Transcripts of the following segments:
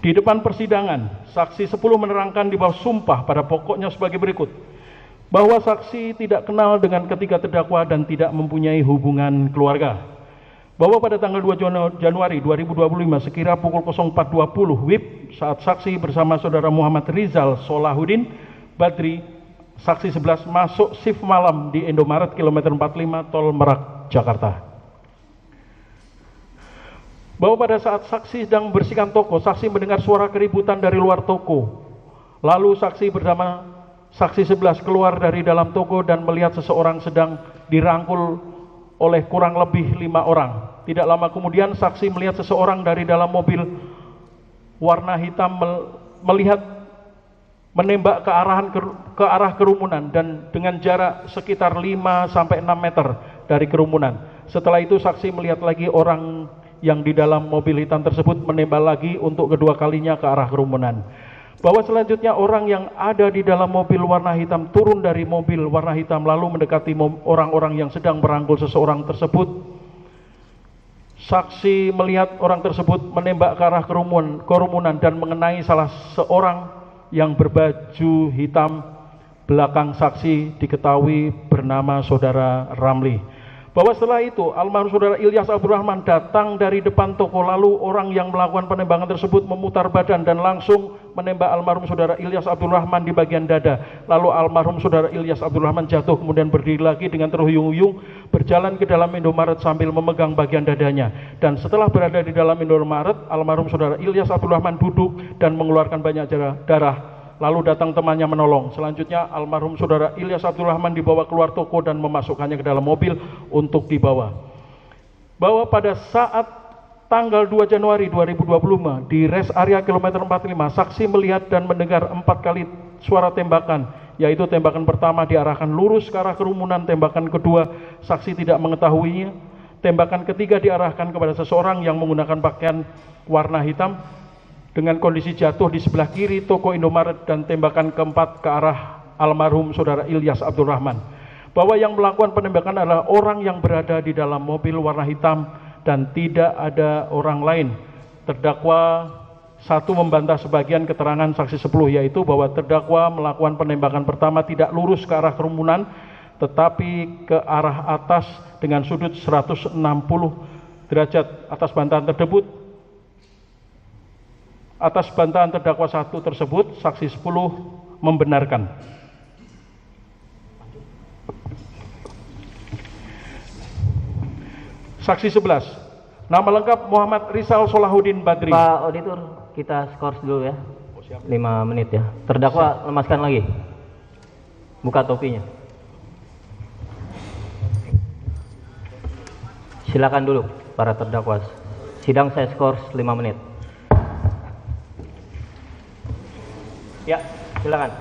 Di depan persidangan, saksi 10 menerangkan di bawah sumpah pada pokoknya sebagai berikut. Bahwa saksi tidak kenal dengan ketiga terdakwa dan tidak mempunyai hubungan keluarga. Bahwa pada tanggal 2 Januari 2025 sekira pukul 04.20 WIB saat saksi bersama saudara Muhammad Rizal Solahuddin Badri, saksi 11 masuk shift malam di Indomaret kilometer 45 Tol Merak, Jakarta. Bahwa pada saat saksi sedang membersihkan toko, saksi mendengar suara keributan dari luar toko. Lalu saksi bersama saksi 11 keluar dari dalam toko dan melihat seseorang sedang dirangkul oleh kurang lebih 5 orang. Tidak lama kemudian saksi melihat seseorang dari dalam mobil warna hitam melihat menembak ke arah kerumunan dan dengan jarak sekitar 5-6 meter dari kerumunan. Setelah itu saksi melihat lagi orang yang di dalam mobil hitam tersebut menembak lagi untuk kedua kalinya ke arah kerumunan. Bahwa selanjutnya orang yang ada di dalam mobil warna hitam turun dari mobil warna hitam lalu mendekati orang-orang yang sedang merangkul seseorang tersebut. Saksi melihat orang tersebut menembak ke arah kerumunan dan mengenai salah seorang yang berbaju hitam. Belakang saksi diketahui bernama saudara Ramli. Bahwa setelah itu almarhum saudara Ilyas Abdul Rahman datang dari depan toko, lalu orang yang melakukan penembakan tersebut memutar badan dan langsung menembak almarhum saudara Ilyas Abdul Rahman di bagian dada. Lalu almarhum saudara Ilyas Abdul Rahman jatuh kemudian berdiri lagi dengan terhuyung-huyung berjalan ke dalam Indomaret sambil memegang bagian dadanya. Dan setelah berada di dalam Indomaret, almarhum saudara Ilyas Abdul Rahman duduk dan mengeluarkan banyak darah. Lalu datang temannya menolong. Selanjutnya almarhum saudara Ilyas Abdul Rahman dibawa keluar toko dan memasukkannya ke dalam mobil untuk dibawa. Bahwa pada saat tanggal 2 Januari 2025 di rest area kilometer 45, saksi melihat dan mendengar 4 kali suara tembakan, yaitu tembakan pertama diarahkan lurus ke arah kerumunan, tembakan kedua saksi tidak mengetahuinya, tembakan ketiga diarahkan kepada seseorang yang menggunakan pakaian warna hitam dengan kondisi jatuh di sebelah kiri toko Indomaret, dan tembakan keempat ke arah almarhum saudara Ilyas Abdul Rahman. Bahwa yang melakukan penembakan adalah orang yang berada di dalam mobil warna hitam dan tidak ada orang lain. Terdakwa 1 membantah sebagian keterangan saksi 10, yaitu bahwa terdakwa melakukan penembakan pertama tidak lurus ke arah kerumunan tetapi ke arah atas dengan sudut 160 derajat. Atas bantahan terdakwa 1 tersebut, saksi 10 membenarkan. Saksi 11, nama lengkap Muhammad Rizal Solahuddin Badri. Pak Auditor, kita skors dulu ya. 5 menit ya. Terdakwa lemaskan lagi. Buka topinya. Silakan dulu para terdakwa. Sidang saya skors 5 menit. Ya, silakan.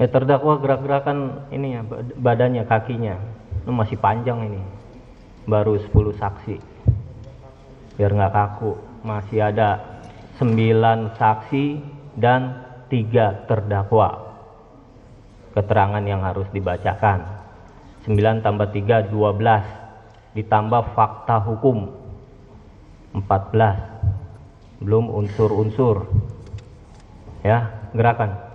Terdakwa gerak-gerakan ini ya, badannya, kakinya itu masih panjang ini. Baru 10 saksi. Biar nggak kaku. Masih ada 9 saksi dan 3 terdakwa. Keterangan yang harus dibacakan. 9 tambah 3 12. Ditambah fakta hukum 14. Belum unsur-unsur. Ya, gerakan.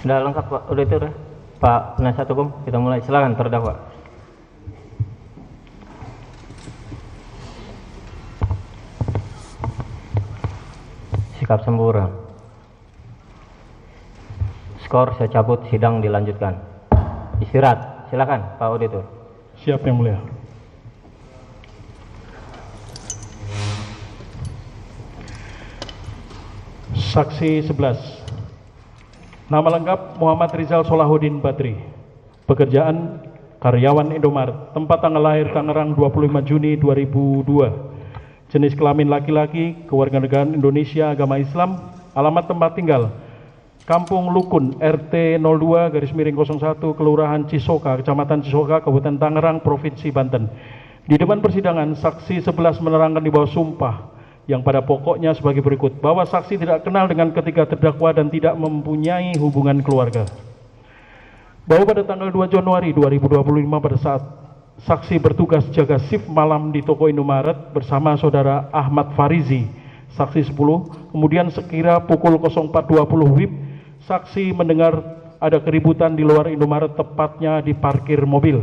Sudah lengkap Pak Auditor ya? Pak penasihat hukum, kita mulai. Silakan terdakwa. Sikap sempurna. Skor saya cabut, sidang dilanjutkan. Istirahat. Silakan Pak Auditor. Siap yang mulia. Saksi 11. Nama lengkap Muhammad Rizal Solahuddin Badri. Pekerjaan karyawan Indomaret. Tempat tanggal lahir Tangerang 25 Juni 2002. Jenis kelamin laki-laki, kewarganegaraan Indonesia, agama Islam. Alamat tempat tinggal Kampung Lukun, RT 02/01, Kelurahan Cisoka, Kecamatan Cisoka, Kabupaten Tangerang, Provinsi Banten. Di depan persidangan, saksi 11 menerangkan di bawah sumpah yang pada pokoknya sebagai berikut, bahwa saksi tidak kenal dengan ketiga terdakwa dan tidak mempunyai hubungan keluarga. Bahwa pada tanggal 2 Januari 2025 pada saat saksi bertugas jaga shift malam di toko Indomaret bersama saudara Ahmad Farizi, saksi 10, kemudian sekira pukul 04.20 WIB, saksi mendengar ada keributan di luar Indomaret, tepatnya di parkir mobil.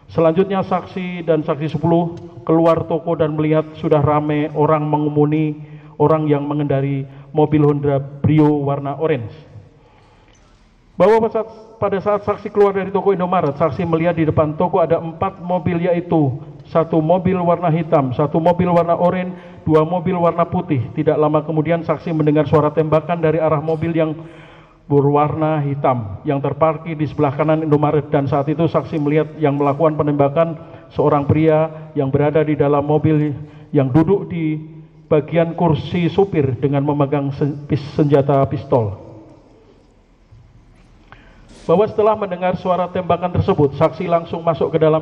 Selanjutnya saksi dan saksi 10 keluar toko dan melihat sudah ramai orang mengumuni orang yang mengendari mobil Honda Brio warna orange. Bahwa pada saat saksi keluar dari toko Indomaret, saksi melihat di depan toko ada 4 mobil, yaitu 1 mobil warna hitam, 1 mobil warna oranye, 2 mobil warna putih. Tidak lama kemudian saksi mendengar suara tembakan dari arah mobil yang berwarna hitam yang terparkir di sebelah kanan Indomaret, dan saat itu saksi melihat yang melakukan penembakan seorang pria yang berada di dalam mobil yang duduk di bagian kursi supir dengan memegang senjata pistol. Bahwa setelah mendengar suara tembakan tersebut, saksi langsung masuk ke dalam